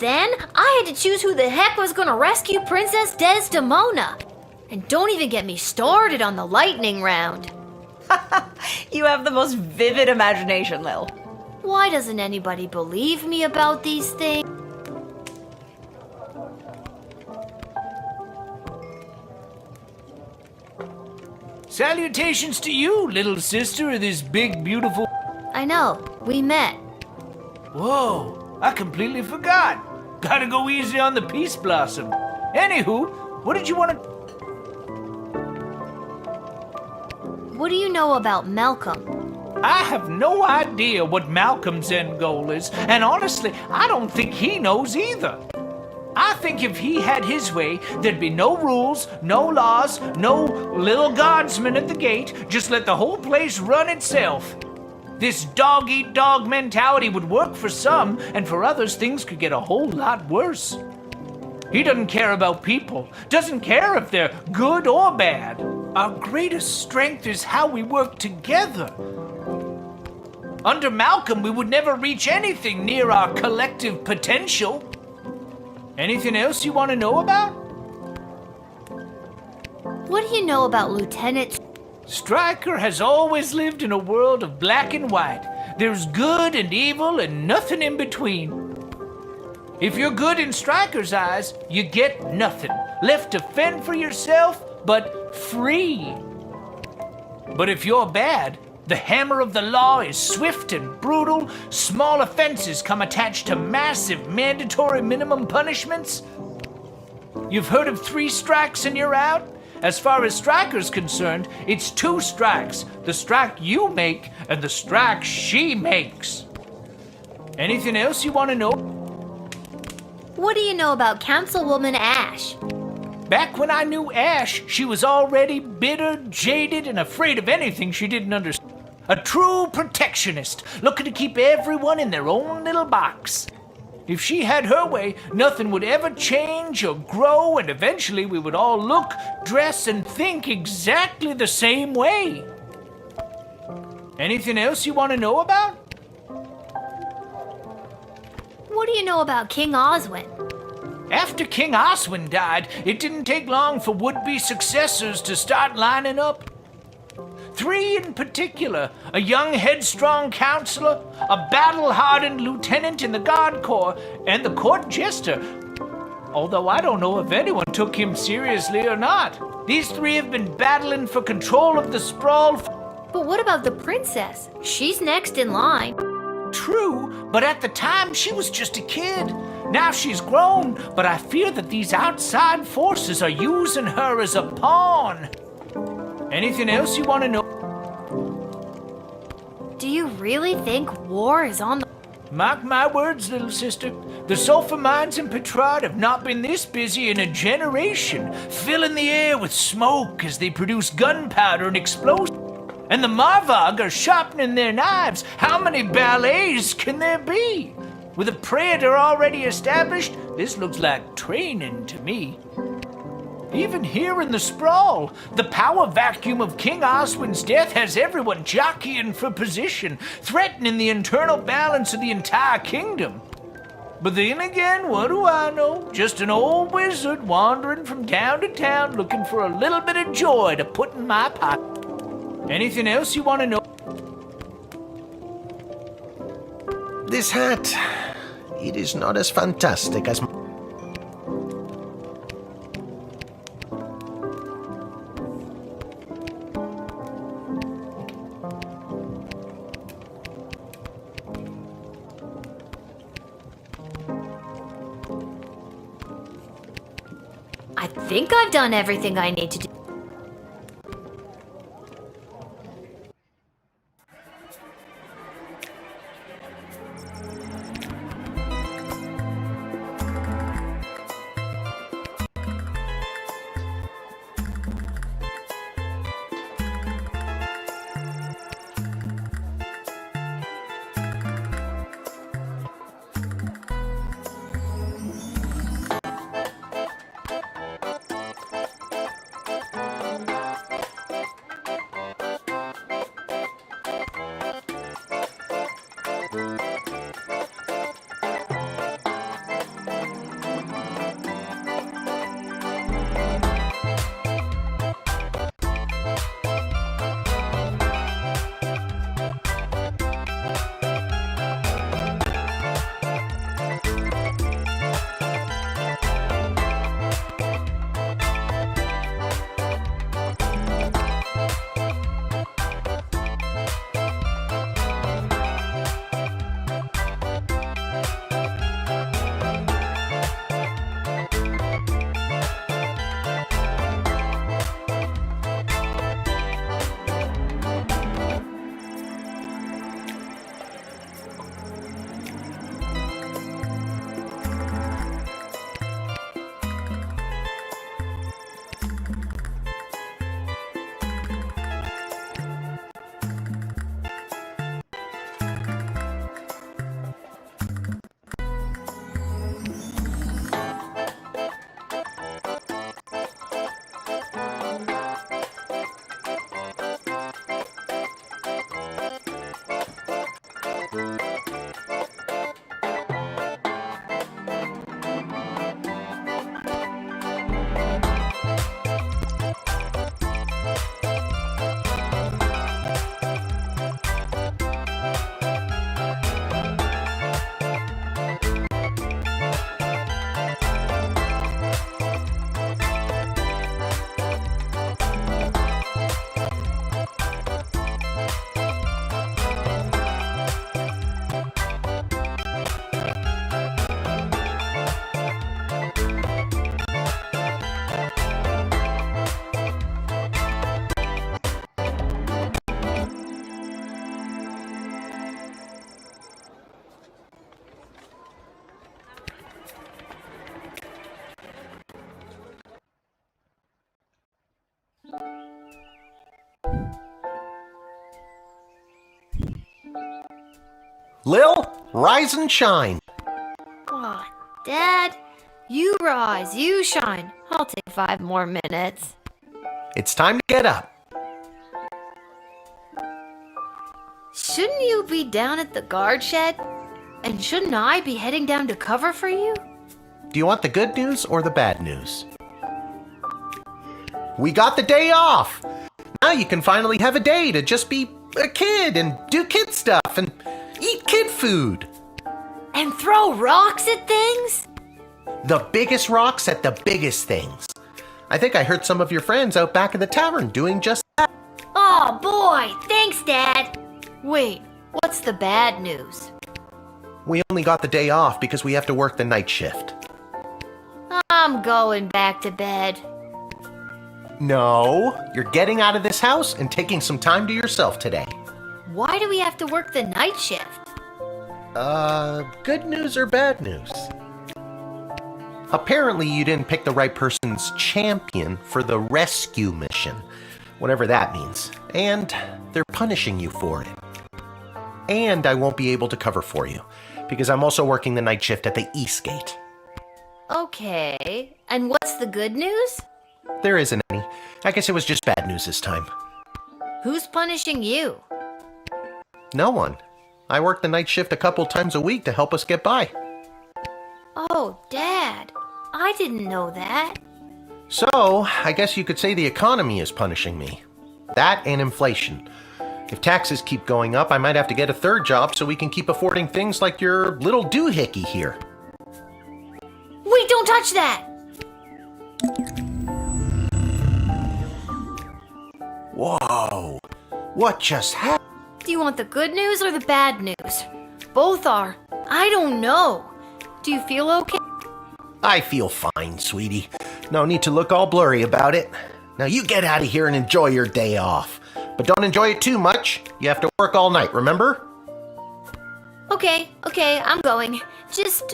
then I had to choose who the heck was gonna rescue Princess Desdemona. And don't even get me started on the lightning round. You have the most vivid imagination, Lil. Why doesn't anybody believe me about these things? Salutations to you, little sister of this big, beautiful... I know, we met. Whoa, I completely forgot. Gotta go easy on the Peace Blossom. Anywho, what did you want to... What do you know about Malcolm? I have no idea what Malcolm's end goal is, and honestly, I don't think he knows either. I think if he had his way, there'd be no rules, no laws, no LilGuardsman at the gate. Just let the whole place run itself. This dog-eat-dog mentality would work for some, and for others, things could get a whole lot worse. He doesn't care about people, doesn't care if they're good or bad. Our greatest strength is how we work together. Under Malcolm, we would never reach anything near our collective potential. Anything else you want to know about? What do you know about Lieutenant... Stryker has always lived in a world of black and white. There's good and evil and nothing in between. If you're good in Stryker's eyes, you get nothing. Left to fend for yourself, but free. But if you're bad, the hammer of the law is swift and brutal. Small offenses come attached to massive mandatory minimum punishments. You've heard of 3 strikes and you're out? As far as Stryker's concerned, it's 2 strikes. The strike you make and the strike she makes. Anything else you want to know? What do you know about Councilwoman Ash? Back when I knew Ash, she was already bitter, jaded, and afraid of anything she didn't understand. A true protectionist, looking to keep everyone in their own little box. If she had her way, nothing would ever change or grow, and eventually we would all look, dress, and think exactly the same way. Anything else you want to know about? What do you know about King Oswin? After King Oswin died, it didn't take long for would-be successors to start lining up. 3 in particular, a young headstrong counselor, a battle-hardened lieutenant in the Guard Corps, and the court jester. Although I don't know if anyone took him seriously or not. These 3 have been battling for control of the sprawl. But what about the princess? She's next in line. True, but at the time she was just a kid. Now she's grown, but I fear that these outside forces are using her as a pawn. Anything else you want to know? Do you really think war is on the... Mark my words, little sister. The sulfur mines in Petrard have not been this busy in a generation, filling the air with smoke as they produce gunpowder and explosives. And the Marvog are sharpening their knives. How many ballets can there be? With a predator already established, this looks like training to me. Even here in the sprawl, the power vacuum of King Oswin's death has everyone jockeying for position, threatening the internal balance of the entire kingdom. But then again, what do I know? Just an old wizard wandering from town to town looking for a little bit of joy to put in my pocket. Anything else you want to know? This hat, it is not as fantastic as... I think I've done everything I need to do. Lil, rise and shine. Aw, Dad, you rise, you shine. I'll take 5 more minutes. It's time to get up. Shouldn't you be down at the guard shed? And shouldn't I be heading down to cover for you? Do you want the good news or the bad news? We got the day off. Now you can finally have a day to just be a kid and do kid stuff and eat kid food. And throw rocks at things? The biggest rocks at the biggest things. I think I heard some of your friends out back in the tavern doing just that. Oh boy, thanks, Dad. Wait, what's the bad news? We only got the day off because we have to work the night shift. I'm going back to bed. No, you're getting out of this house and taking some time to yourself today. Why do we have to work the night shift? Good news or bad news? Apparently you didn't pick the right person's champion for the rescue mission, whatever that means, and they're punishing you for it. And I won't be able to cover for you, because I'm also working the night shift at the East Gate. Okay, and what's the good news? There isn't any. I guess it was just bad news this time. Who's punishing you? No one. I work the night shift a couple times a week to help us get by. Oh, Dad, I didn't know that. So, I guess you could say the economy is punishing me. That and inflation. If taxes keep going up, I might have to get a third job so we can keep affording things like your little doohickey here. Wait, don't touch that! Whoa! What just happened? Do you want the good news or the bad news? Both are. I don't know. Do you feel okay? I feel fine, sweetie. No need to look all blurry about it. Now you get out of here and enjoy your day off. But don't enjoy it too much. You have to work all night, remember? Okay, I'm going. Just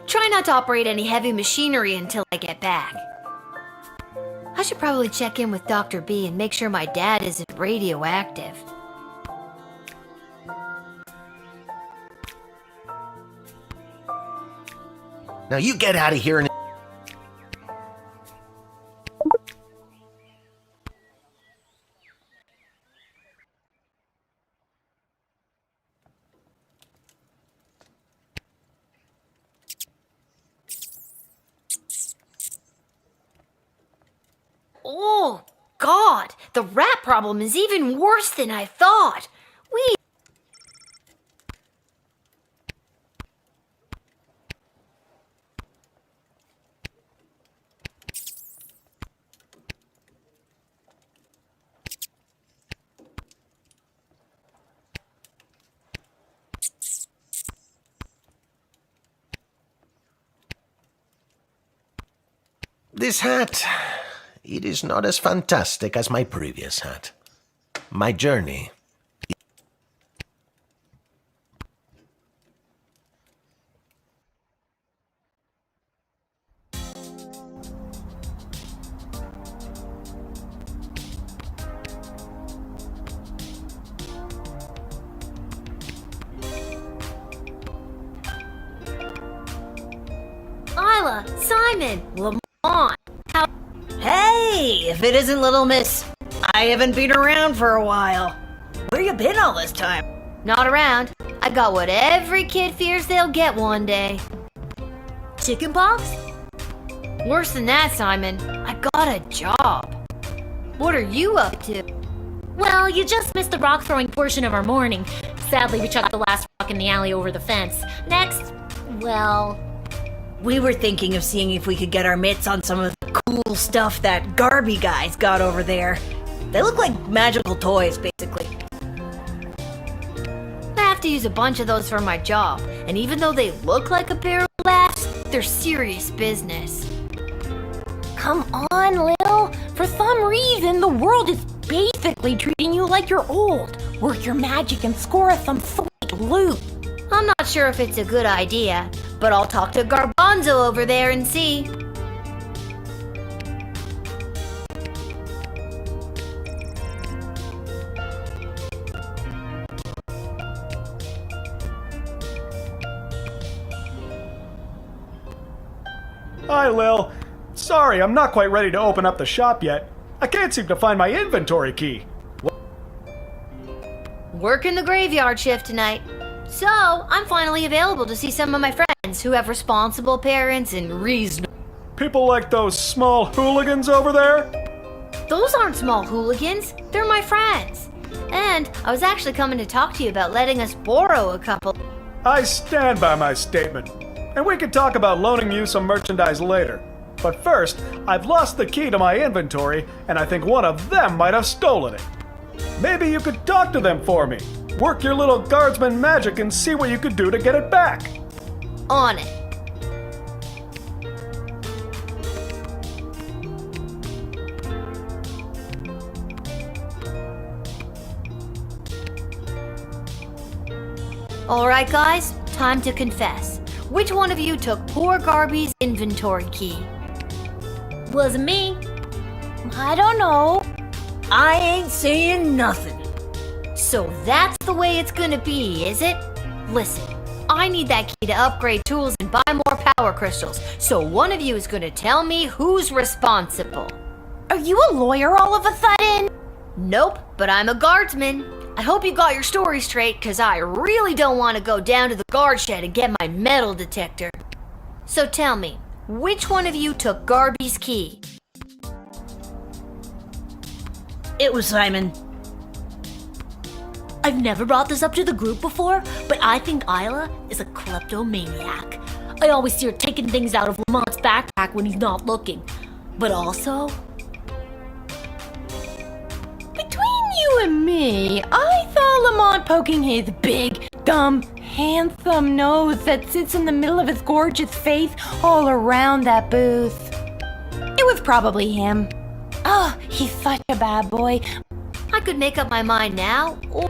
try not to operate any heavy machinery until I get back. I should probably check in with Dr. B and make sure my dad isn't radioactive. Now you get out of here and... Oh, God! The rat problem is even worse than I thought! This hat, it is not as fantastic as my previous hat. My journey. Isla, Simon, Lamont. How? Hey, if it isn't Little Miss, I haven't been around for a while. Where you been all this time? Not around. I got what every kid fears they'll get one day. Chickenpox? Worse than that, Simon. I got a job. What are you up to? Well, you just missed the rock throwing portion of our morning. Sadly, we chucked the last rock in the alley over the fence. Next, well, We were thinking of seeing if we could get our mitts on some of the cool stuff that Garby guys got over there. They look like magical toys, basically. I have to use a bunch of those for my job, and even though they look like a pair of laughs, they're serious business. come on, Lil. For some reason, the world is basically treating you like you're old. Work your magic and score us some sweet loot. I'm not sure if it's a good idea, but I'll talk to Garbanzo over there and see. Hi, Lil. Sorry, I'm not quite ready to open up the shop yet. I can't seem to find my inventory key. Working the graveyard shift tonight. So, I'm finally available to see some of my friends who have responsible parents and reasonable. People like those small hooligans over there? Those aren't small hooligans, they're my friends. And I was actually coming to talk to you about letting us borrow a couple. I stand by my statement. And we can talk about loaning you some merchandise later. But first, I've lost the key to my inventory, and I think one of them might have stolen it. Maybe you could talk to them for me. Work your little guardsman magic and see what you could do to get it back. On it. Alright guys, time to confess. Which one of you took poor Garby's inventory key? Wasn't me. I don't know. I ain't saying nothing. So that's the way it's gonna be, is it? Listen, I need that key to upgrade tools and buy more power crystals, so one of you is gonna tell me who's responsible. Are you a lawyer all of a sudden? Nope, but I'm a guardsman. I hope you got your story straight, cause I really don't want to go down to the guard shed and get my metal detector. So tell me, which one of you took Garby's key? It was Simon. I've never brought this up to the group before, but I think Isla is a kleptomaniac. I always see her taking things out of Lamont's backpack when he's not looking. But also, between you and me, I saw Lamont poking his big, dumb, handsome nose that sits in the middle of his gorgeous face all around that booth. It was probably him. Oh, he's such a bad boy. I could make up my mind now, or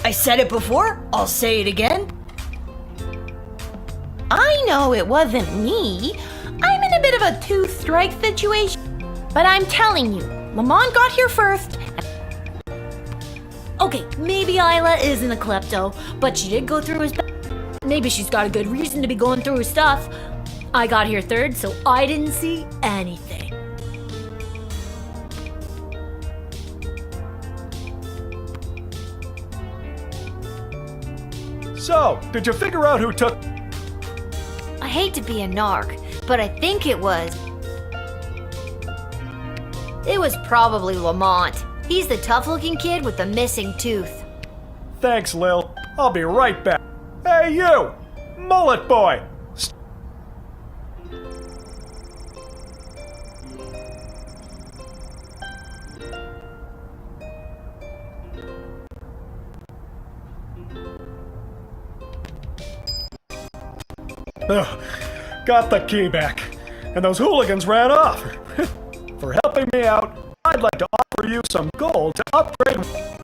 I said it before, I'll say it again. I know it wasn't me. I'm in a bit of a two-strike situation. But I'm telling you, Lamont got here first. Okay, maybe Isla isn't a klepto, but she did go through his Maybe she's got a good reason to be going through his stuff. I got here third, so I didn't see anything. So, did you figure out who took... I hate to be a narc, but I think it was probably Lamont. He's the tough-looking kid with the missing tooth. Thanks, Lil. I'll be right back. Hey, you! Mullet boy! Ugh, got the key back, and those hooligans ran off. For helping me out, I'd like to offer you some gold to upgrade.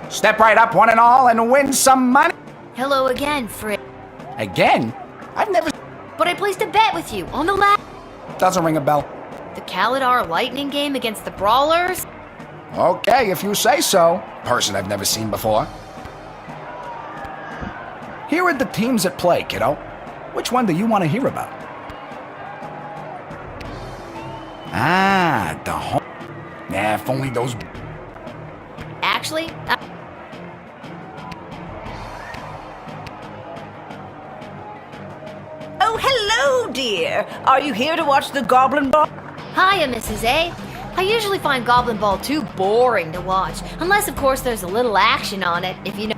Step right up, one and all, and win some money. Hello again, Fred. Again? I've never... But I placed a bet with you on the last. Doesn't ring a bell. The Kalidar Lightning game against the Brawlers? Okay, if you say so. Person I've never seen before. Here are the teams at play, kiddo. Which one do you want to hear about? Ah, the home... Nah, if only those... Actually, Oh, hello, dear. Are you here to watch the Goblin Ball? hiya, Mrs. A. I usually find Goblin Ball too boring to watch, unless, of course, there's a little action on it, if you know.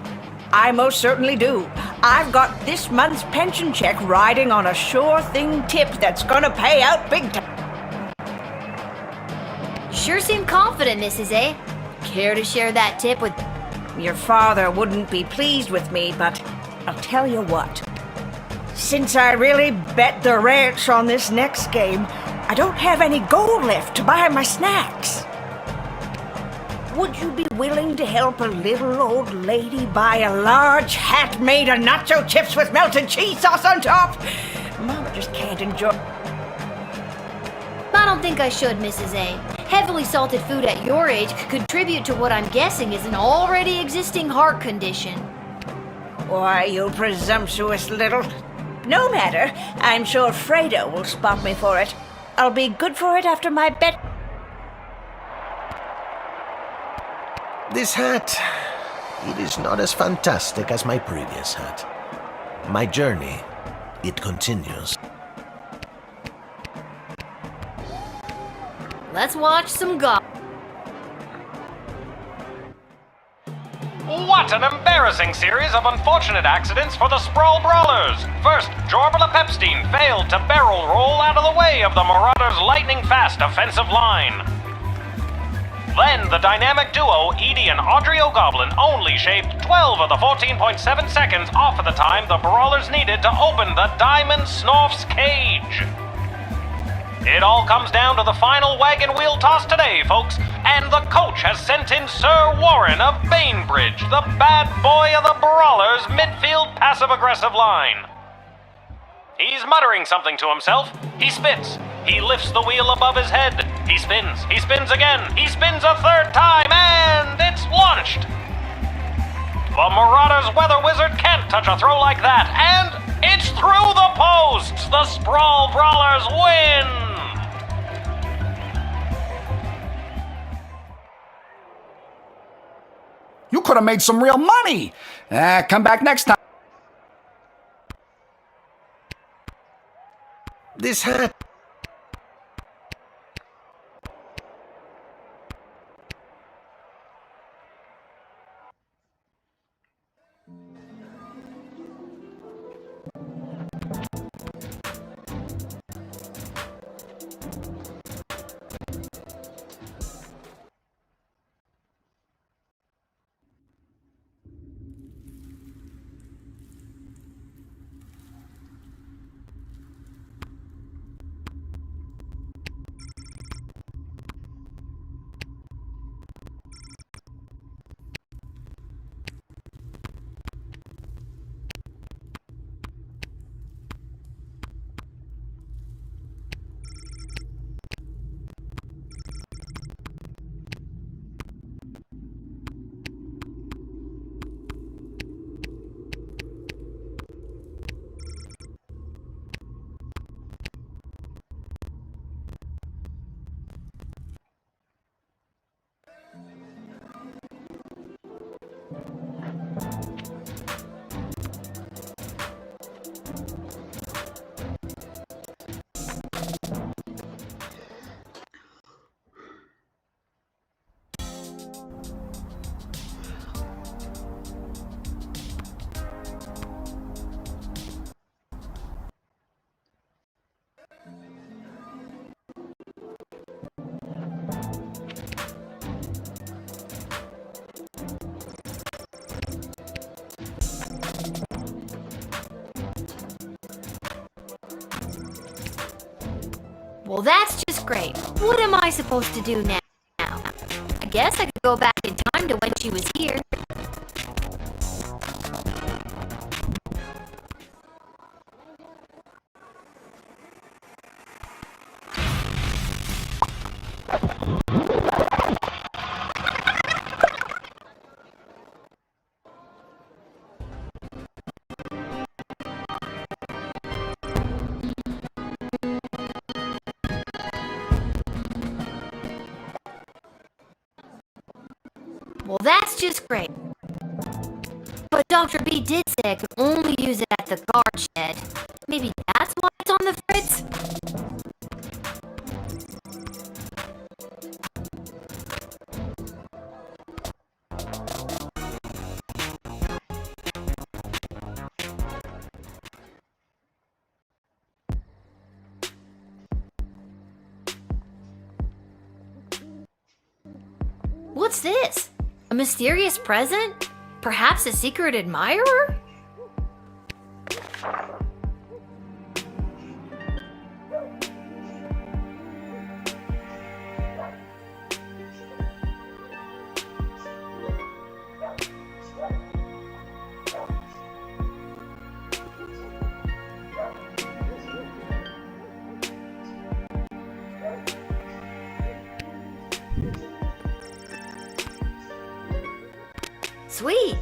I most certainly do. I've got this month's pension check riding on a sure thing tip that's gonna pay out big time. Sure seem confident, Mrs. A. Care to share that tip with... Your father wouldn't be pleased with me, but I'll tell you what. Since I really bet the ranch on this next game, I don't have any gold left to buy my snacks. Would you be willing to help a little old lady buy a large hat made of nacho chips with melted cheese sauce on top? Mama just can't enjoy... I don't think I should, Mrs. A. Heavily salted food at your age could contribute to what I'm guessing is an already existing heart condition. Why, you presumptuous little... No matter. I'm sure Fredo will spot me for it. I'll be good for it after my bet... This hat, it is not as fantastic as my previous hat. My journey, it continues. Let's watch some go... What an embarrassing series of unfortunate accidents for the Sprawl Brawlers! First, Jorbala Pepstein failed to barrel roll out of the way of the Marauders' lightning-fast offensive line. Then, the dynamic duo Edie and Audrey O'Goblin only shaved 12 of the 14.7 seconds off of the time the Brawlers needed to open the Diamond Snorf's cage. It all comes down to the final wagon wheel toss today, folks, and the coach has sent in Sir Warren of Bainbridge, the bad boy of the Brawlers' midfield passive-aggressive line. He's muttering something to himself. He spits. He lifts the wheel above his head. He spins. He spins again. He spins a third time, and it's launched. The Marauders' Weather Wizard can't touch a throw like that, and it's through the posts. The Sprawl Brawlers win. You could have made some real money. Come back next time. This hat, Well, that's just great. What am I supposed to do now? I guess I could go back in time to when she was here. Well, that's just great. But Dr. B did say I could only use it at the guard shed. Maybe that's why it's on the fritz? What's this? A mysterious present? Perhaps a secret admirer? Sweet.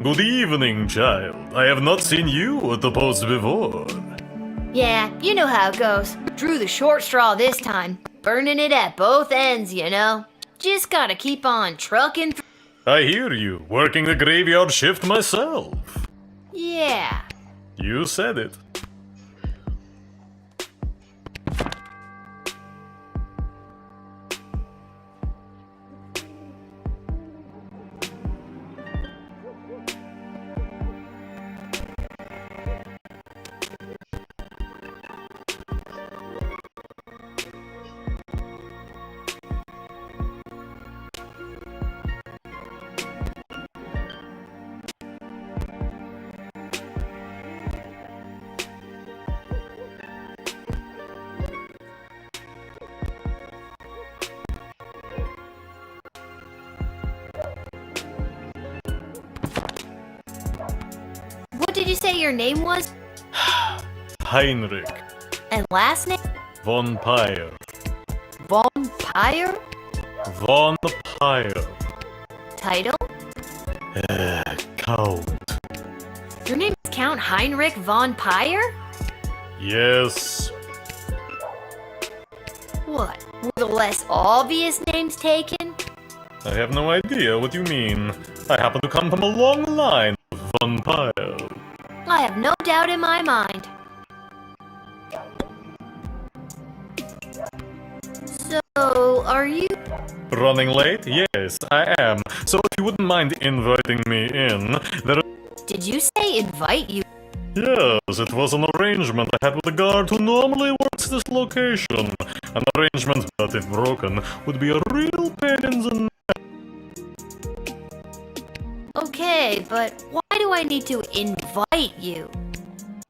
Good evening, child. I have not seen you at the post before. Yeah, you know how it goes. Drew the short straw this time. Burning it at both ends, you know. Just gotta keep on trucking. I hear you, working the graveyard shift myself. Yeah. You said it. you say your name was? Heinrich And last name? von Pyre. Vampire? Von Pyre. Title? Count. Your name is Count Heinrich von Pyre? Yes. What? Were the less obvious names taken? I have no idea what you mean. I happen to come from a long line of von Pyre. I have no doubt in my mind. So, are you? Running late? Yes, I am. So if you wouldn't mind inviting me in, there... Did you say invite you? Yes, it was an arrangement I had with a guard who normally works this location. An arrangement that, if broken, would be a real pain in the neck. Okay, but why do I need to invite you?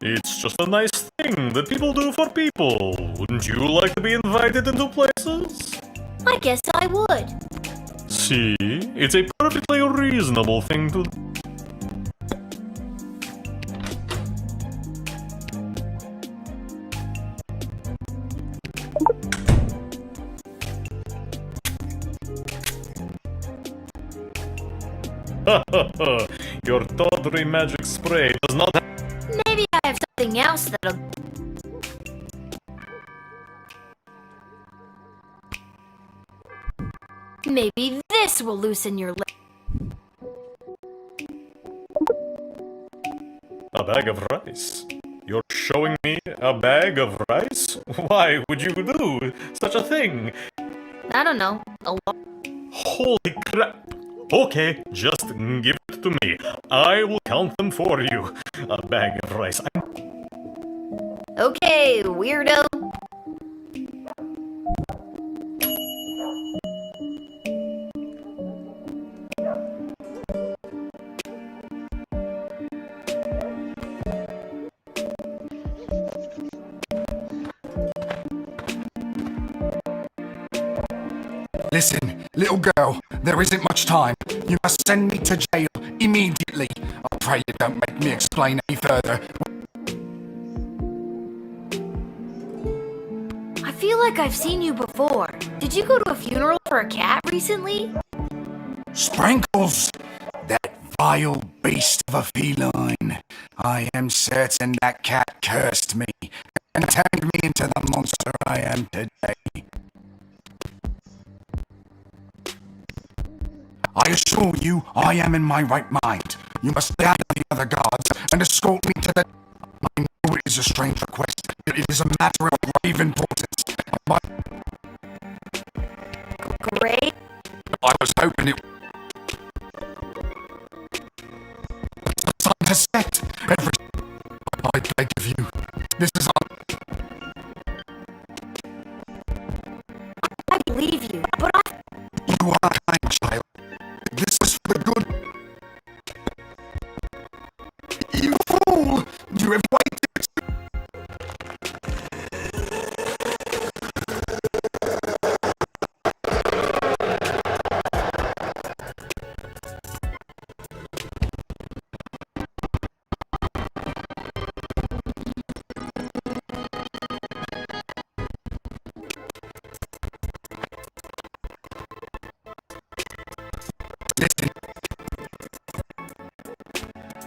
It's just a nice thing that people do for people. Wouldn't you like to be invited into places? I guess I would. See, it's a perfectly reasonable thing to... Your tawdry magic spray does not have... Maybe I have something else that'll... Maybe this will loosen your leg. A bag of rice? You're showing me a bag of rice? Why would you do such a thing? I don't know. A lot. Holy crap! Okay, just give it to me. I will count them for you. A bag of rice. Okay, weirdo. Listen, little girl, there isn't much time. You must send me to jail immediately. I pray you don't make me explain any further. I feel like I've seen you before. Did you go to a funeral for a cat recently? Sprinkles! That vile beast of a feline. I am certain that cat cursed me and turned me into the monster I am today. I assure you, I am in my right mind. You must stay out of the other guards and escort me to the... I know it is a strange request, but it is a matter of grave importance. Great. I was hoping it... The sun has set. I beg of you. This is... I believe you, but You are a kind child. This is for the good. You fool! You have waited. Listen,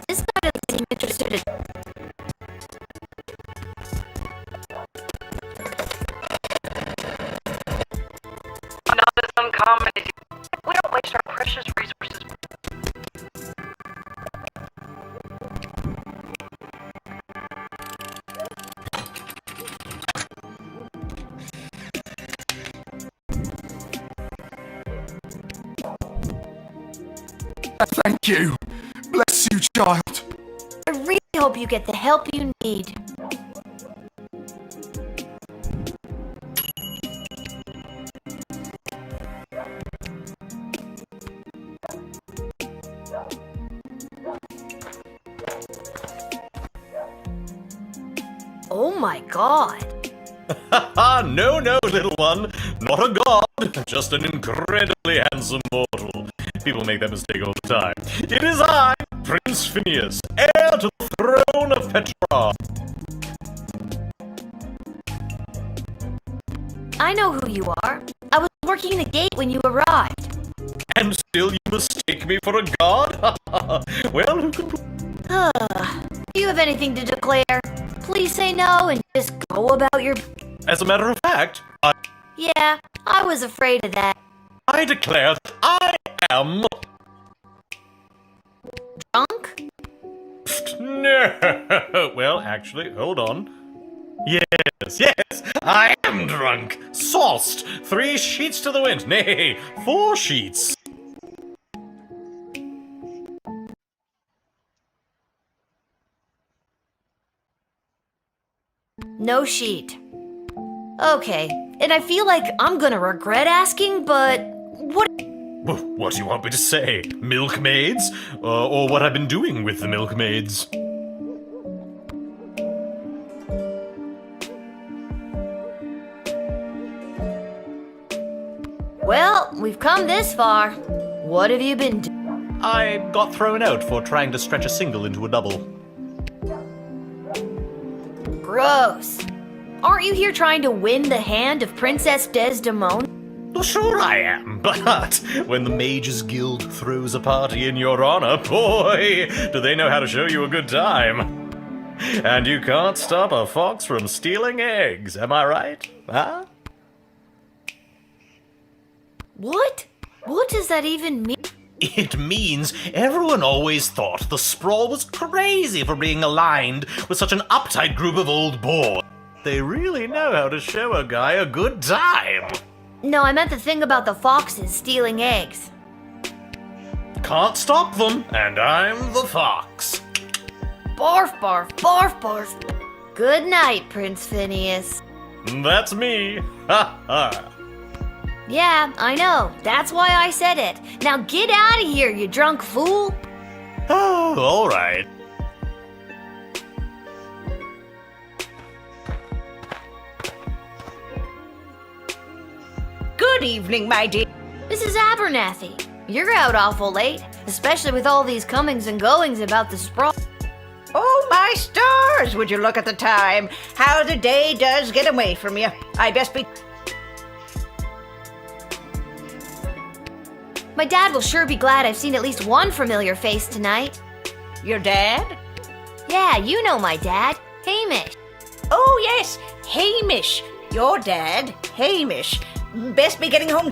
this guy doesn't seem interested in... Not as uncommon as you. We don't waste our precious resources. thank you. Bless you, child. I really hope you get the help you need. Oh my god. No, little one. Not a god, just an incredibly handsome mortal. People make that mistake all the time. It is I, Prince Phineas, heir to the throne of Petra. I know who you are. I was working the gate when you arrived. And still you mistake me for a god? Well, who can... Do you have anything to declare? Please say no and just go about your... As a matter of fact, Yeah, I was afraid of that. I declare that I am... Drunk? No. Well, actually, hold on. Yes, I am drunk. Sauced. 3 sheets to the wind. Nay, 4 sheets. No sheet. Okay, and I feel like I'm gonna regret asking, but what... What do you want me to say? Milkmaids? Or what I've been doing with the milkmaids? Well, we've come this far. What have you been doing? I got thrown out for trying to stretch a single into a double. Gross. Aren't you here trying to win the hand of Princess Desdemona? Well, sure I am, but when the Mages Guild throws a party in your honor, boy, do they know how to show you a good time. And you can't stop a fox from stealing eggs, am I right? Huh? What? What does that even mean? It means everyone always thought the Sprawl was crazy for being aligned with such an uptight group of old boys. They really know how to show a guy a good time. No, I meant the thing about the foxes stealing eggs. Can't stop them, and I'm the fox. Barf, barf, barf, barf. Good night, Prince Phineas. That's me. Ha ha. Yeah, I know. That's why I said it. Now get out of here, you drunk fool. Oh, all right. Good evening, my dear. Mrs. Abernathy, you're out awful late, especially with all these comings and goings about the sprawl. Oh, my stars! Would you look at the time? How the day does get away from you. I best be... My dad will sure be glad I've seen at least one familiar face tonight. Your dad? Yeah, you know my dad, Hamish. Oh, yes, Hamish. Your dad, Hamish. Best be getting home.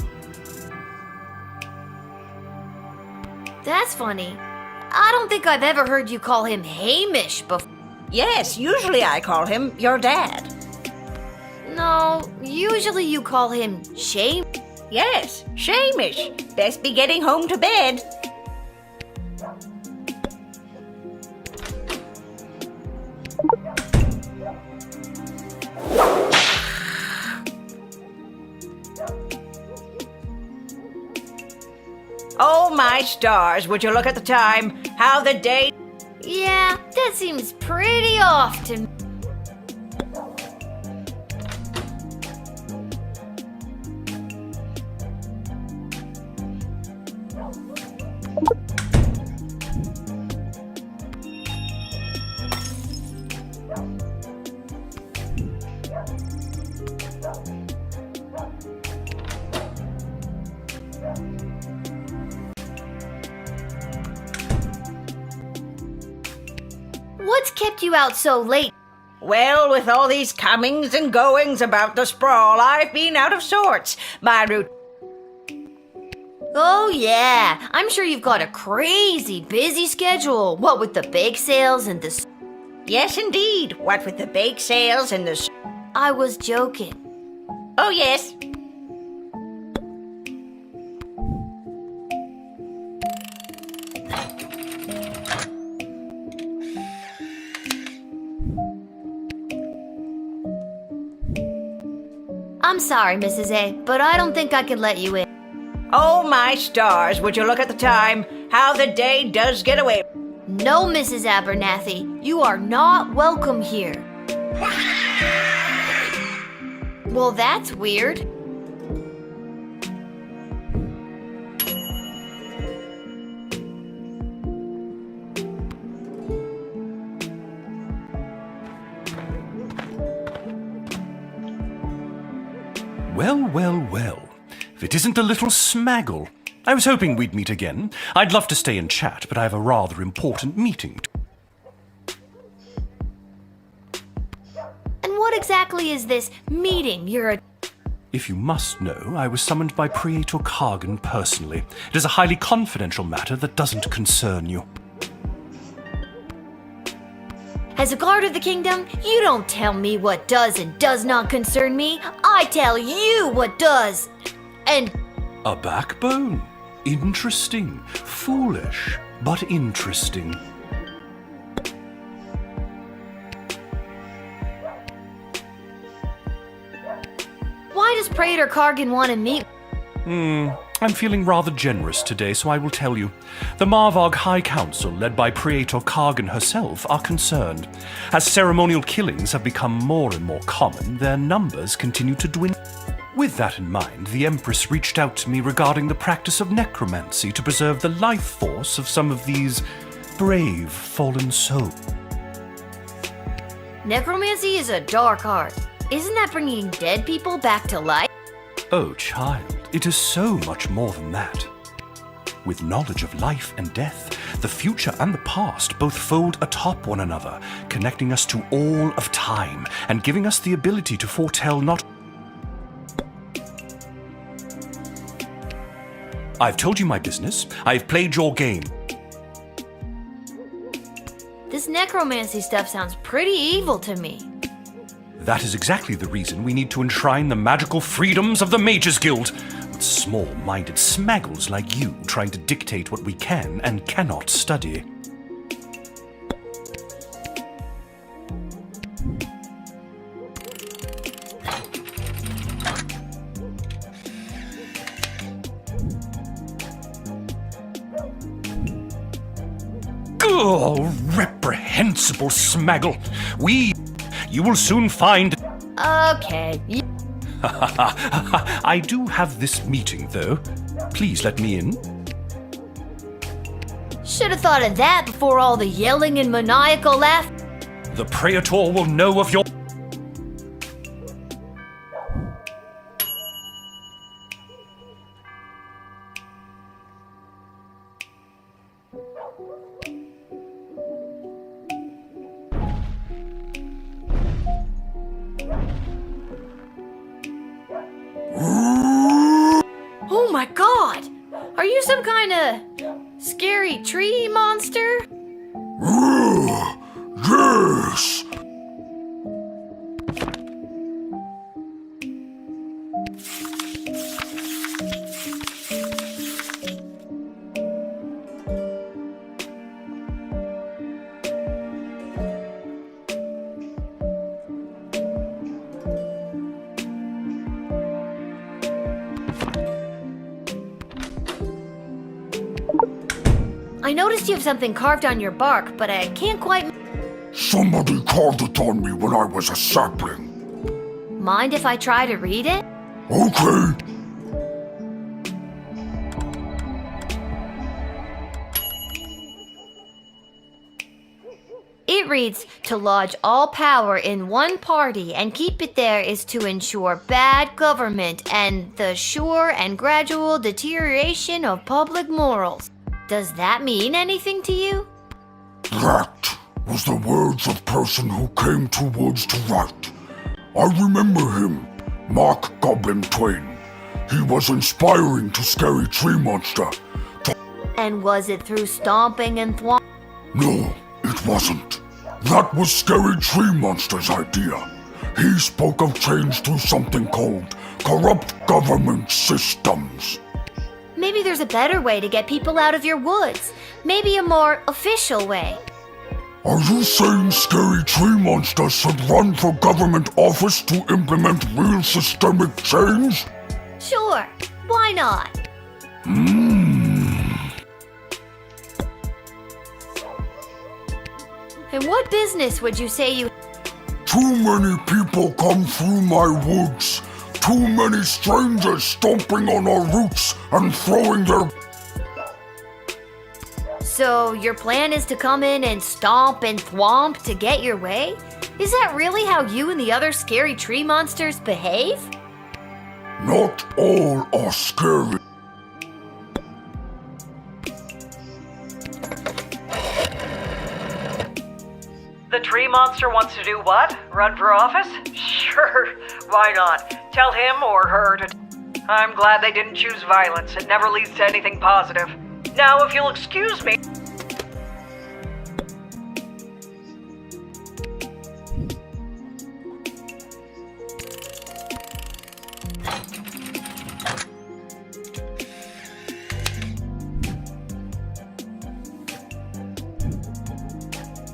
That's funny. I don't think I've ever heard you call him Hamish before. Yes, usually I call him your dad. No, usually you call him Shame. Yes, Shamish. Best be getting home to bed. Oh, my stars, would you look at the time? How the day... Yeah, that seems pretty off to me. What's kept you out so late? Well, with all these comings and goings about the sprawl, I've been out of sorts. My route... Oh yeah, I'm sure you've got a crazy busy schedule. What with the bake sales and the... Yes, indeed. What with the bake sales and the... I was joking. Oh, yes. I'm sorry, Mrs. A, but I don't think I can let you in. Oh, my stars, would you look at the time? How the day does get away. No, Mrs. Abernathy, you are not welcome here. Well, that's weird. it isn't the little Smaggle. I was hoping we'd meet again. I'd love to stay and chat, but I have a rather important meeting. And what exactly is this meeting you're If you must know, I was summoned by Praetor Kargan personally. It is a highly confidential matter that doesn't concern you. As a guard of the kingdom, you don't tell me what does and does not concern me. I tell you what does. And A backbone? Interesting. Foolish, but interesting. why does Praetor Kargan want to meet? I'm feeling rather generous today, so I will tell you. The Marvog High Council, led by Praetor Kargan herself, are concerned. As ceremonial killings have become more and more common, their numbers continue to dwindle. With that in mind, the Empress reached out to me regarding the practice of necromancy to preserve the life force of some of these brave fallen souls. Necromancy is a dark art. Isn't that bringing dead people back to life? Oh, child, it is so much more than that. With knowledge of life and death, the future and the past both fold atop one another, connecting us to all of time and giving us the ability to foretell not... I've told you my business. I've played your game. This necromancy stuff sounds pretty evil to me. That is exactly the reason we need to enshrine the magical freedoms of the Mages Guild. With small-minded smaggles like you trying to dictate what we can and cannot study. Oh, reprehensible smaggle! You will soon find... Okay. I do have this meeting, though. Please let me in. Should have thought of that before all the yelling and maniacal laugh. The Praetor will know of your... Oh my god! Are you some kind of scary tree monster? Yes! I noticed you have something carved on your bark, but I can't quite... Somebody carved it on me when I was a sapling. Mind if I try to read it? Okay. It reads, to lodge all power in one party and keep it there is to ensure bad government and the sure and gradual deterioration of public morals. Does that mean anything to you? That was the words of person who came to woods to write. I remember him, Mark Goblin Twain. He was inspiring to Scary Tree Monster. And was it through stomping and No, it wasn't. That was Scary Tree Monster's idea. He spoke of change through something called corrupt government systems. Maybe there's a better way to get people out of your woods. Maybe a more official way. Are you saying Scary Tree Monster should run for government office to implement real systemic change? Sure, why not? And what business would you say you... Too many people come through my woods. Too many strangers stomping on our roots and throwing their... So your plan is to come in and stomp and thwomp to get your way? Is that really how you and the other scary tree monsters behave? Not all are scary. The tree monster wants to do what? Run for office? Sure, why not? Tell him or her to... I'm glad they didn't choose violence. It never leads to anything positive. Now, if you'll excuse me...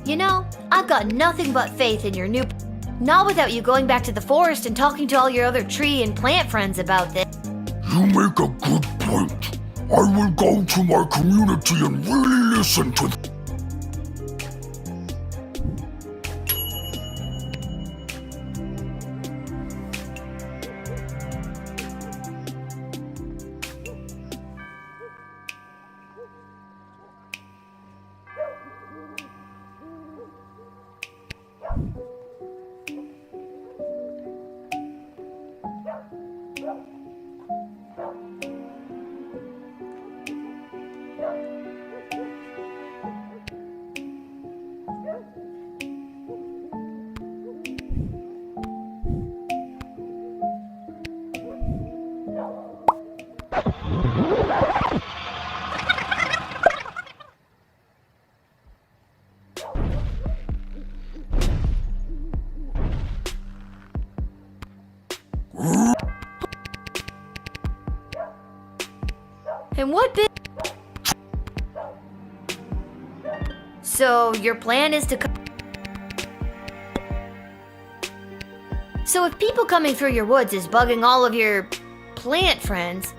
You know, I've got nothing but faith in your new... Not without you going back to the forest and talking to all your other tree and plant friends about this. You make a good point. I will go to my community and really listen to them. And what bit? So, your plan is to... So if people coming through your woods is bugging all of your... plant friends...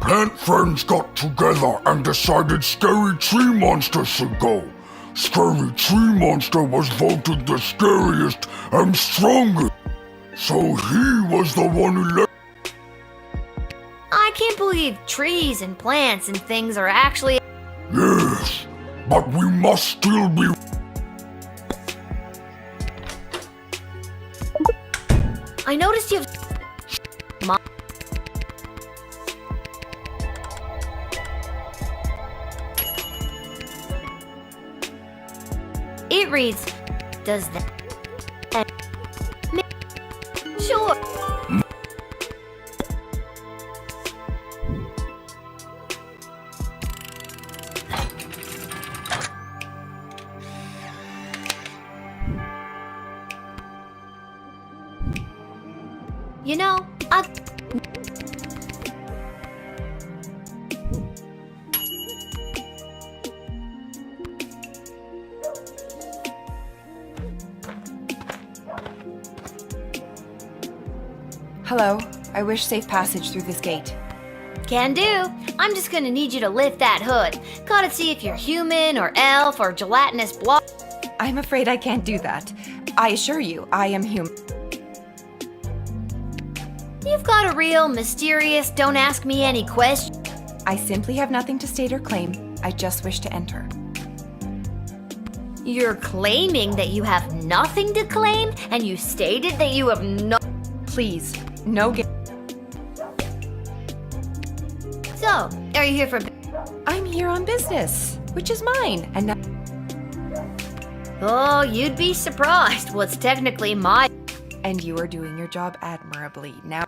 Plant friends got together and decided Scary Tree Monster should go. Scary Tree Monster was voted the scariest and strongest. So he was the one who left. I can't believe trees and plants and things are actually... Yes, but we must still be... I noticed you have... Mom... It reads... Does that... Sure. You know, Hello. I wish safe passage through this gate. Can do. I'm just gonna need you to lift that hood. Gotta see if you're human or elf or gelatinous block. I'm afraid I can't do that. I assure you, I am human. You've got a real, mysterious, don't ask me any question. I simply have nothing to state or claim. I just wish to enter. You're claiming that you have nothing to claim, and you stated that you have no... Please, no ga- So, are you here for... I'm here on business, which is mine, and now... Oh, you'd be surprised. What's technically my... And you are doing your job admirably. Now...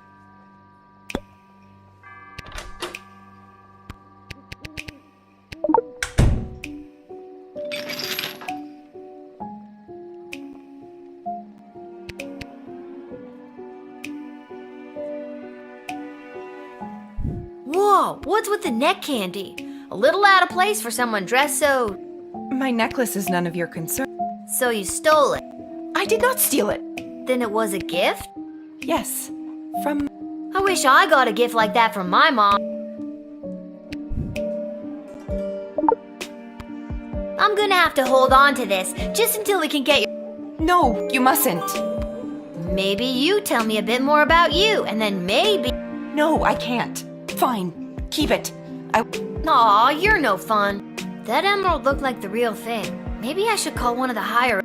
Whoa, what's with the neck candy? A little out of place for someone dressed so... My necklace is none of your concern. So you stole it. I did not steal it. Then it was a gift? Yes, from... I wish I got a gift like that from my mom. I'm gonna have to hold on to this, just until we can get your... No, you mustn't. Maybe you tell me a bit more about you, and then maybe... No, I can't. Fine, keep it. Aw, you're no fun. That emerald looked like the real thing. Maybe I should call one of the higher...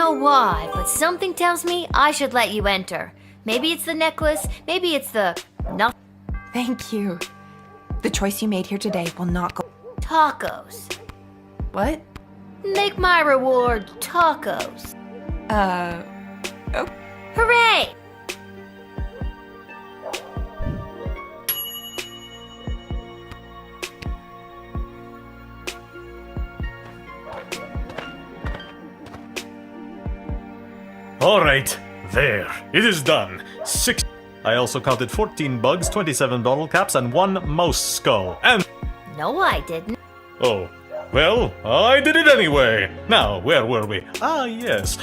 know why, but something tells me I should let you enter. Maybe it's the necklace, maybe it's the... no... Thank you. The choice you made here today will not go. Tacos. What? Make my reward tacos. Oh. Hooray! Alright, there. It is done. 6. I also counted 14 bugs, 27 bottle caps, and 1 mouse skull. And... No, I didn't. Oh. Well, I did it anyway. Now, where were we? Ah, yes.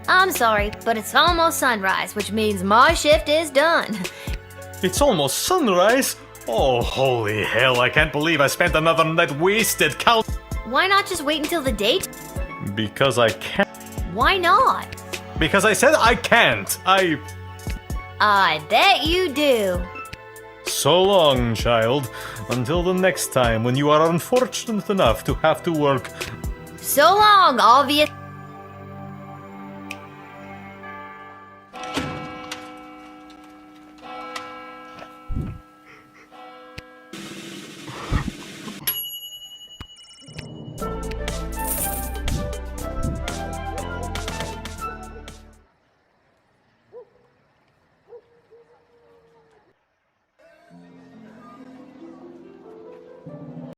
I'm sorry, but it's almost sunrise, which means my shift is done. It's almost sunrise? Oh, holy hell, I can't believe I spent another night wasted count... Why not just wait until the date? Because I can't... Why not? Because I said I can't. I bet you do. So long, child. Until the next time when you are unfortunate enough to have to work. So long, obvious.